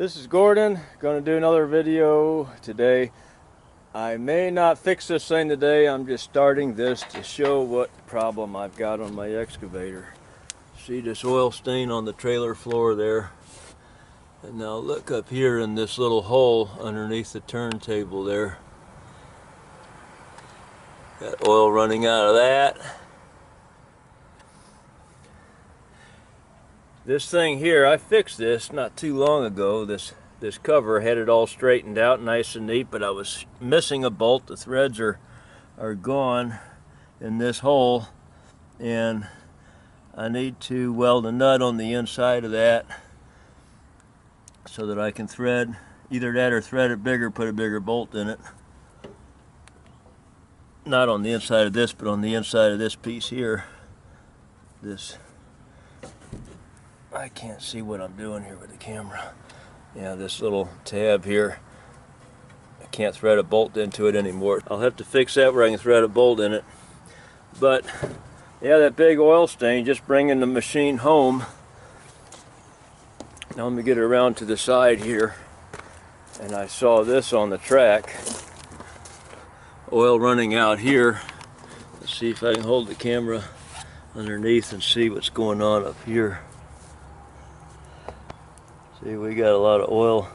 This is Gordon, going to do another video today. I may not fix this thing today, I'm just starting this to show what problem I've got on my excavator. See this oil stain on the trailer floor there? And now look up here in this little hole underneath the turntable there. Got oil running out of that. This thing here, I fixed this not too long ago. This cover had it all straightened out nice and neat, but I was missing a bolt. The threads are gone in this hole, and I need to weld a nut on the inside of that so that I can thread either that or thread it bigger, put a bigger bolt in it. Not on the inside of this, but on the inside of this piece here. I can't see what I'm doing here with the camera. Yeah, this little tab here, I can't thread a bolt into it anymore. I'll have to fix that where I can thread a bolt in it. But yeah, that big oil stain, just bringing the machine home. Now let me get around to the side here, and I saw this on the track. Oil running out here. Let's see if I can hold the camera underneath and see what's going on up here. See, we got a lot of oil.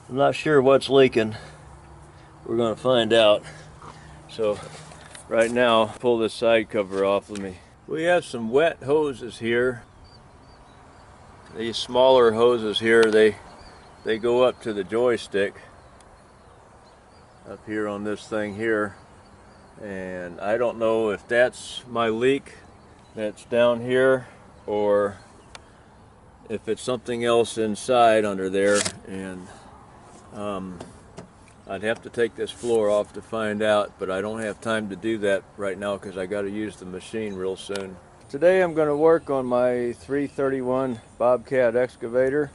I'm not sure what's leaking. We're going to find out. So right now, pull this side cover off. We have some wet hoses here. These smaller hoses here, they go up to the joystick up here on this thing here. And I don't know if that's my leak that's down here or if it's something else inside under there, and I'd have to take this floor off to find out, but I don't have time to do that right now because I got to use the machine real soon. Today I'm going to work on my 331 Bobcat excavator,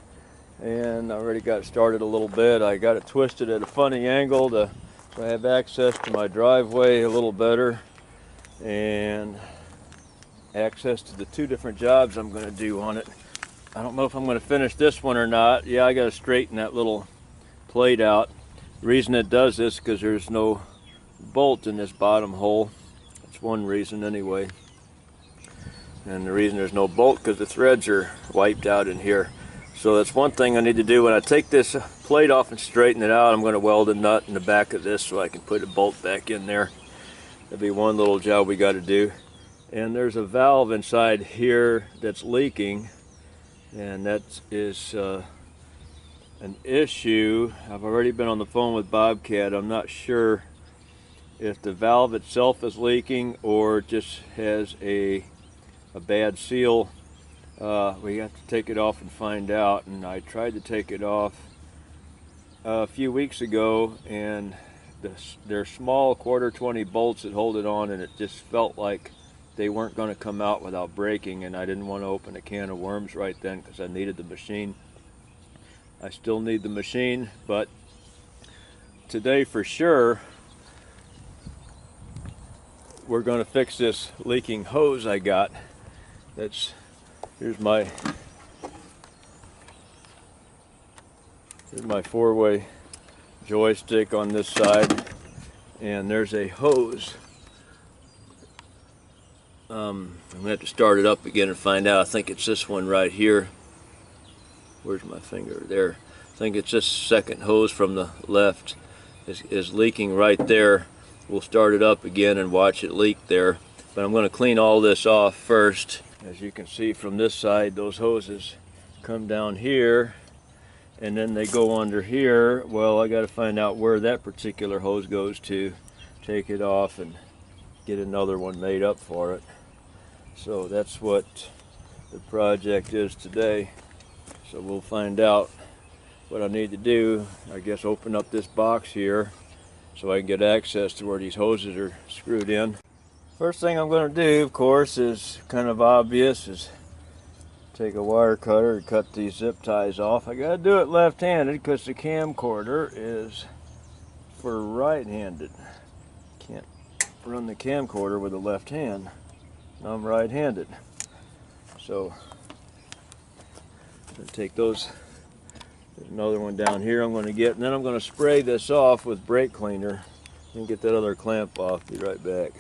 and I already got started a little bit. I got it twisted at a funny angle so I have access to my driveway a little better, and access to the two different jobs I'm going to do on it. I don't know if I'm going to finish this one or not. Yeah, I got to straighten that little plate out. The reason it does this is because there's no bolt in this bottom hole. That's one reason anyway. And the reason there's no bolt because the threads are wiped out in here. So that's one thing I need to do. When I take this plate off and straighten it out, I'm going to weld a nut in the back of this so I can put a bolt back in there. That'll be one little job we got to do. And there's a valve inside here that's leaking. And that is an issue. I've already been on the phone with Bobcat. I'm not sure if the valve itself is leaking or just has a bad seal. We have to take it off and find out. And I tried to take it off a few weeks ago, and they're small 1/4-20 bolts that hold it on, and it just felt like they weren't going to come out without breaking, and I didn't want to open a can of worms right then because I needed the machine. I still need the machine, but today for sure we're going to fix this leaking hose I got. Here's my 4-way joystick on this side, and there's a hose. I'm going to have to start it up again and find out. I think it's this one right here. Where's my finger? There. I think it's this second hose from the left is leaking right there. We'll start it up again and watch it leak there. But I'm going to clean all this off first. As you can see from this side, those hoses come down here and then they go under here. Well, I got to find out where that particular hose goes to, take it off and get another one made up for it. So that's what the project is today. So we'll find out what I need to do. I guess open up this box here so I can get access to where these hoses are screwed in. First thing I'm going to do, of course, is kind of obvious, is take a wire cutter and cut these zip ties off. I got to do it left-handed because the camcorder is for right-handed. Can't run the camcorder with the left hand. I'm right-handed, so I'm going to take those There's another one down here I'm going to get, and then I'm going to spray this off with brake cleaner and get that other clamp off. Be right back.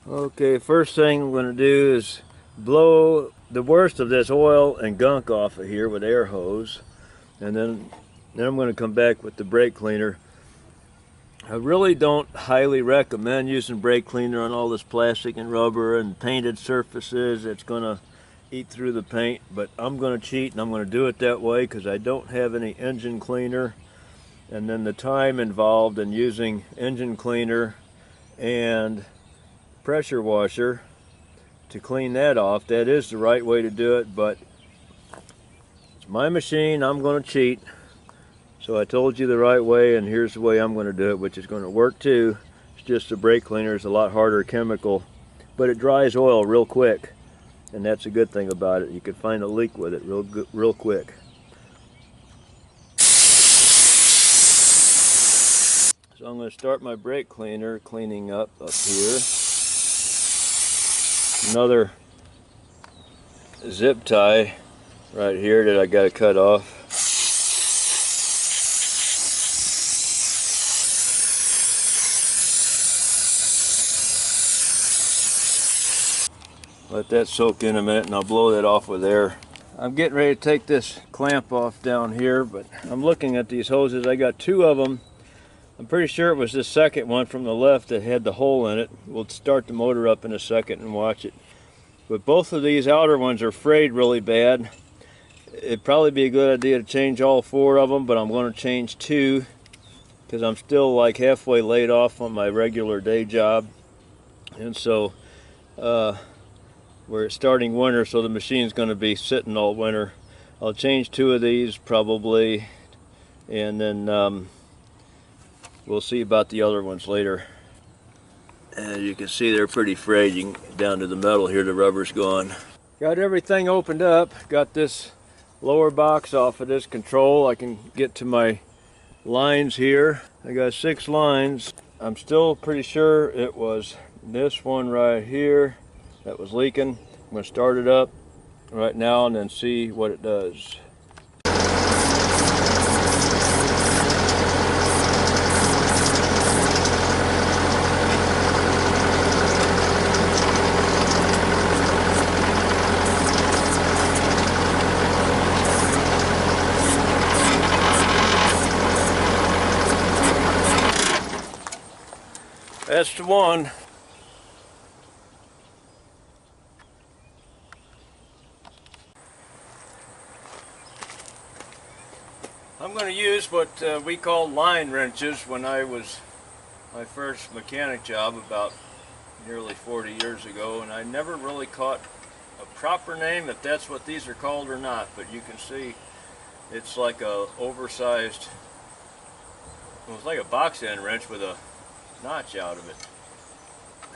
Okay, first thing I'm going to do is blow the worst of this oil and gunk off of here with air hose, and then I'm going to come back with the brake cleaner. I really don't highly recommend using brake cleaner on all this plastic and rubber and painted surfaces. It's going to eat through the paint, but I'm going to cheat and I'm going to do it that way because I don't have any engine cleaner, and then the time involved in using engine cleaner and pressure washer to clean that off, that is the right way to do it, but it's my machine, I'm going to cheat. So I told you the right way, and here's the way I'm going to do it, which is going to work too. It's just the brake cleaner is a lot harder chemical, but it dries oil real quick, and that's a good thing about it. You can find a leak with it real quick. So I'm going to start my brake cleaner cleaning up here. Another zip tie right here that I got to cut off. Let that soak in a minute and I'll blow that off with air. I'm getting ready to take this clamp off down here, but I'm looking at these hoses. I got two of them. I'm pretty sure it was this second one from the left that had the hole in it. We'll start the motor up in a second and watch it. But both of these outer ones are frayed really bad. It'd probably be a good idea to change all four of them, but I'm going to change two because I'm still like halfway laid off on my regular day job. And so we're starting winter, so the machine's going to be sitting all winter. I'll change two of these probably, and then we'll see about the other ones later. As you can see, they're pretty frayed. You can get down to the metal here, the rubber's gone. Got everything opened up. Got this lower box off of this control. I can get to my lines here. I got 6 lines. I'm still pretty sure it was this one right here that was leaking. I'm going to start it up right now and then see what it does. That's the one. I'm going to use what we called line wrenches when I was my first mechanic job about nearly 40 years ago, and I never really caught a proper name if that's what these are called or not, but you can see it's like a oversized, well, it's like a box end wrench with a notch out of it.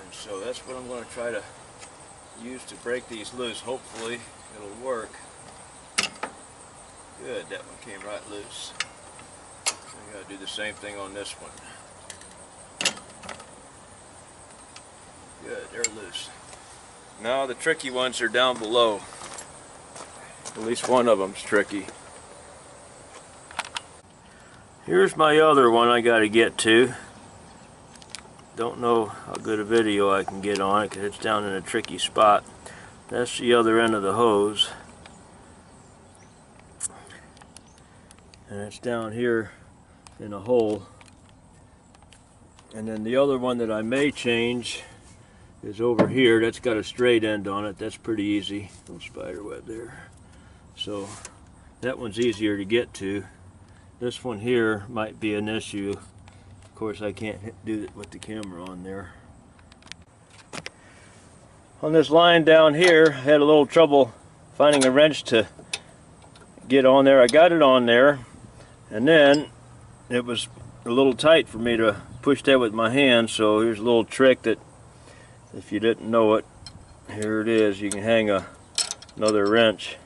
And so that's what I'm going to try to use to break these loose. Hopefully it'll work. Good, that one came right loose. I got to do the same thing on this one. Good, they're loose. Now the tricky ones are down below. At least one of them's tricky. Here's my other one I got to get to. Don't know how good a video I can get on it because it's down in a tricky spot. That's the other end of the hose. And it's down here in a hole. And then the other one that I may change is over here. That's got a straight end on it. That's pretty easy. Little spider web there. So that one's easier to get to. This one here might be an issue. Of course, I can't do it with the camera on there. On this line down here, I had a little trouble finding a wrench to get on there. I got it on there, and then it was a little tight for me to push that with my hand, so here's a little trick that, if you didn't know it, here it is. You can hang another wrench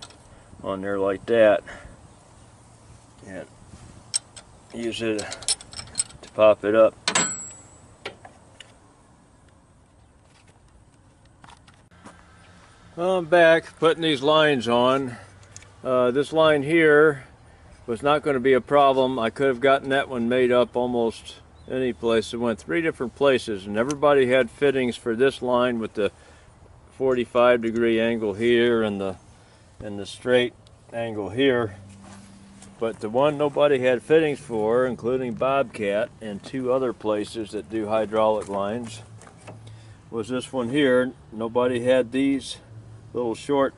on there like that, and use it to pop it up. Well, I'm back putting these lines on. This line here was not going to be a problem. I could have gotten that one made up almost any place. It went 3 different places, and everybody had fittings for this line with the 45-degree angle here and the straight angle here. But the one nobody had fittings for, including Bobcat and 2 other places that do hydraulic lines, was this one here. Nobody had these little short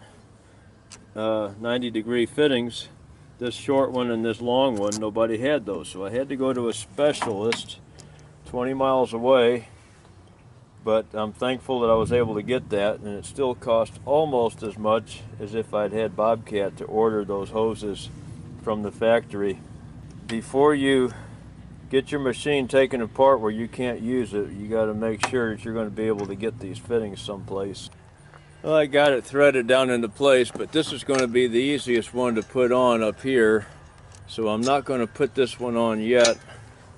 90-degree fittings. This short one and this long one, nobody had those. So I had to go to a specialist 20 miles away. But I'm thankful that I was able to get that, and it still cost almost as much as if I'd had Bobcat to order those hoses from the factory. Before you get your machine taken apart where you can't use it, you got to make sure that you're going to be able to get these fittings someplace. Well, I got it threaded down into place, but this is going to be the easiest one to put on up here. So I'm not going to put this one on yet.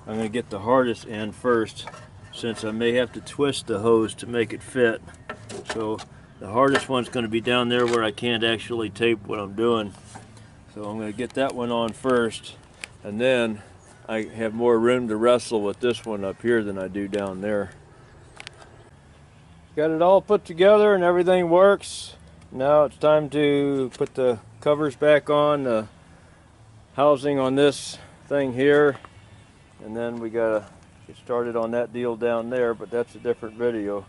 I'm going to get the hardest end first, since I may have to twist the hose to make it fit. So the hardest one's going to be down there where I can't actually tape what I'm doing. So I'm going to get that one on first, and then I have more room to wrestle with this one up here than I do down there. Got it all put together and everything works. Now it's time to put the covers back on, the housing on this thing here, and then we gotta get started on that deal down there, but that's a different video.